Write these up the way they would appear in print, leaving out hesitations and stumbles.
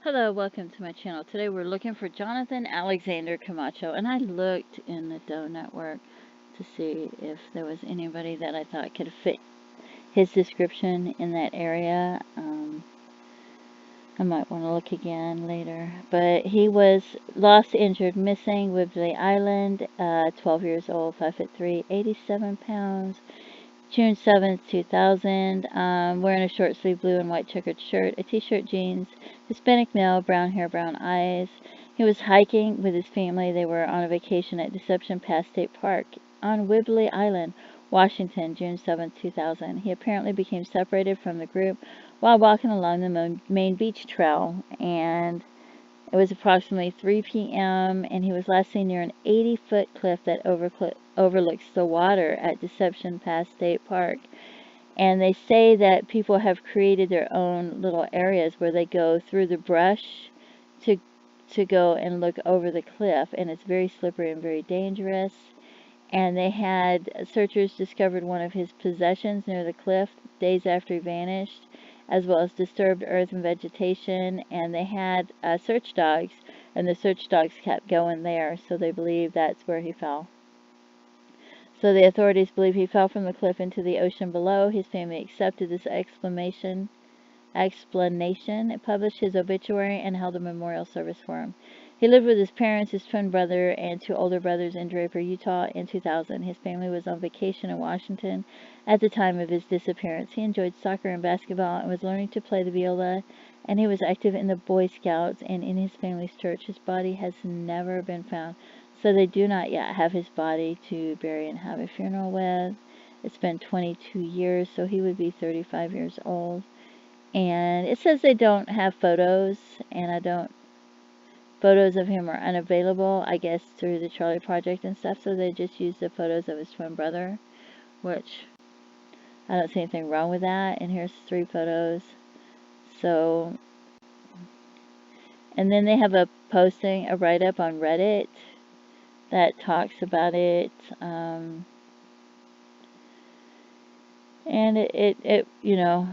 Hello, welcome to my channel. Today we're looking for Jonathan Alexander Camacho, and I looked in the Doe network to see if there was anybody that I thought could fit his description in that area. I might want to look again later, but he was lost, injured, missing, Whidbey Island, 12 years old, 5'3", 87 pounds. June 7th, 2000, wearing a short sleeve blue and white checkered shirt, a t-shirt, jeans, Hispanic male, brown hair, brown eyes. He was hiking with his family. They were on a vacation at Deception Pass State Park on Whidbey Island, Washington, June 7th, 2000. He apparently became separated from the group while walking along the main beach trail, and it was approximately 3 p.m., and he was last seen near an 80-foot cliff that overlooks the water at Deception Pass State Park. And they say that people have created their own little areas where they go through the brush to go and look over the cliff, and it's very slippery and very dangerous. And they had searchers discovered one of his possessions near the cliff days after he vanished, as well as disturbed earth and vegetation. And they had search dogs, and the search dogs kept going there, so they believe that's where he fell. So the authorities believe he fell from the cliff into the ocean below. His family accepted this explanation, published his obituary, and held a memorial service for him. He lived with his parents, his twin brother, and two older brothers in Draper, Utah in 2000. His family was on vacation in Washington at the time of his disappearance. He enjoyed soccer and basketball and was learning to play the viola, and he was active in the Boy Scouts and in his family's church. His body has never been found, so they do not yet have his body to bury and have a funeral with. It's been 22 years, so he would be 35 years old. And it says they don't have photos, and photos of him are unavailable, I guess, through the Charlie Project and stuff, so they just use the photos of his twin brother, which I don't see anything wrong with that. And here's 3 photos. So, and then they have a write-up on Reddit that talks about it, and it you know,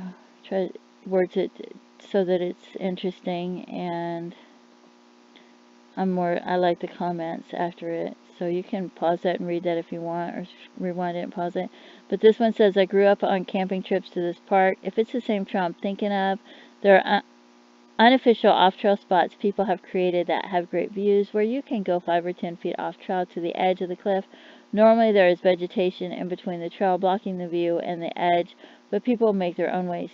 words it so that it's interesting, and I like the comments after it. So you can pause that and read that if you want, or rewind it and pause it. But this one says, I grew up on camping trips to this park. If it's the same trail I'm thinking of, there are unofficial off-trail spots people have created that have great views where you can go 5 or 10 feet off-trail to the edge of the cliff. Normally there is vegetation in between the trail blocking the view and the edge, but people make their own ways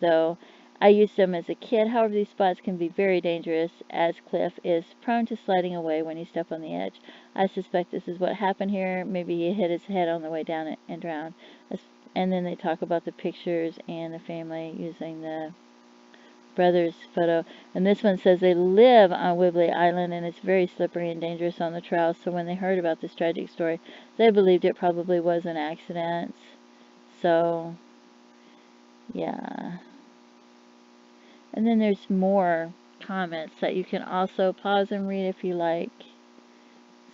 though. I used them as a kid. However, these spots can be very dangerous as cliff is prone to sliding away when you step on the edge. I suspect this is what happened here. Maybe he hit his head on the way down and drowned. And then they talk about the pictures and the family using the brother's photo. And this one says they live on Whidbey Island, and it's very slippery and dangerous on the trails. So when they heard about this tragic story, they believed it probably was an accident. So, yeah. And then there's more comments that you can also pause and read if you like.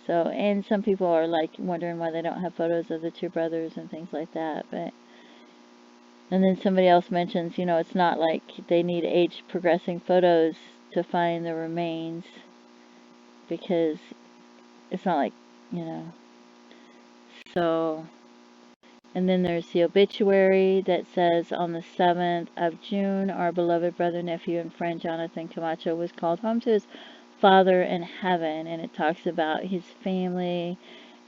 So, and some people are like wondering why they don't have photos of the 2 brothers and things like that. But, and then somebody else mentions, it's not like they need age progressing photos to find the remains, because it's not like, so. And then there's the obituary that says, on the 7th of June, our beloved brother, nephew, and friend Jonathan Camacho was called home to his Father in heaven. And it talks about his family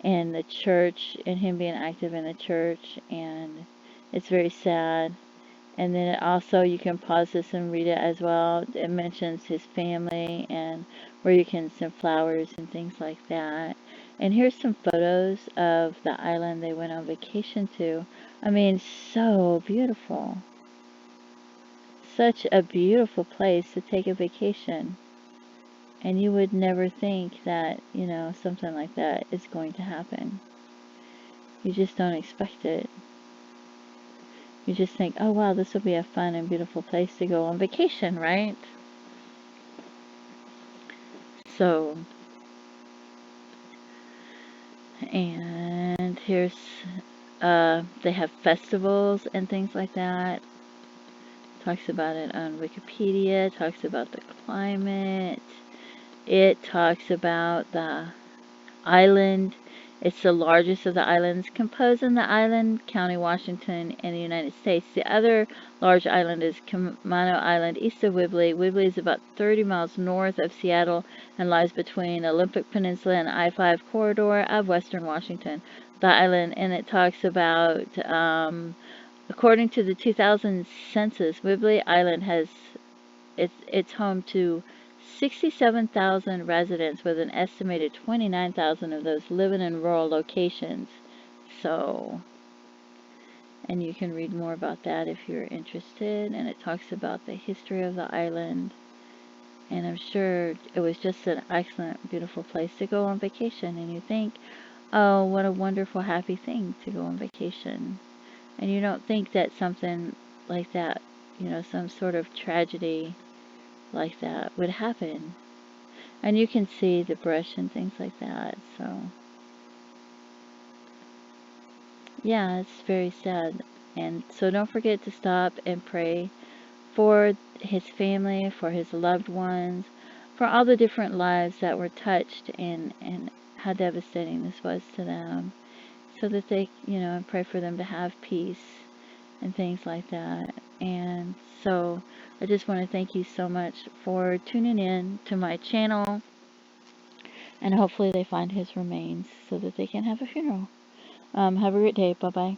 and the church and him being active in the church. And it's very sad. And then it also, you can pause this and read it as well. It mentions his family and where you can send flowers and things like that. And here's some photos of the island they went on vacation to. I mean, so beautiful. Such a beautiful place to take a vacation. And you would never think that, something like that is going to happen. You just don't expect it. You just think, oh wow, this will be a fun and beautiful place to go on vacation, right? So, and here's, they have festivals and things like that. Talks about it on Wikipedia. Talks about the climate. It talks about the island. It's the largest of the islands composing the island, County Washington, in the United States. The other large island is Camacho Island, east of Whidbey. Whidbey is about 30 miles north of Seattle and lies between Olympic Peninsula and I-5 corridor of western Washington. The island, and it talks about, according to the 2000 census, Whidbey Island has it's home to 67,000 residents, with an estimated 29,000 of those living in rural locations. So, and you can read more about that if you're interested. And it talks about the history of the island. And I'm sure it was just an excellent, beautiful place to go on vacation. And you think, oh, what a wonderful, happy thing to go on vacation. And you don't think that something like that, you know, some sort of tragedy like that would happen. And you can see the brush and things like that. So, yeah, it's very sad. And so don't forget to stop and pray for his family, for his loved ones, for all the different lives that were touched, and how devastating this was to them. So that they, you know, and pray for them to have peace and things like that. And so I just want to thank you so much for tuning in to my channel, and hopefully they find his remains so that they can have a funeral. Have a great day. Bye-bye.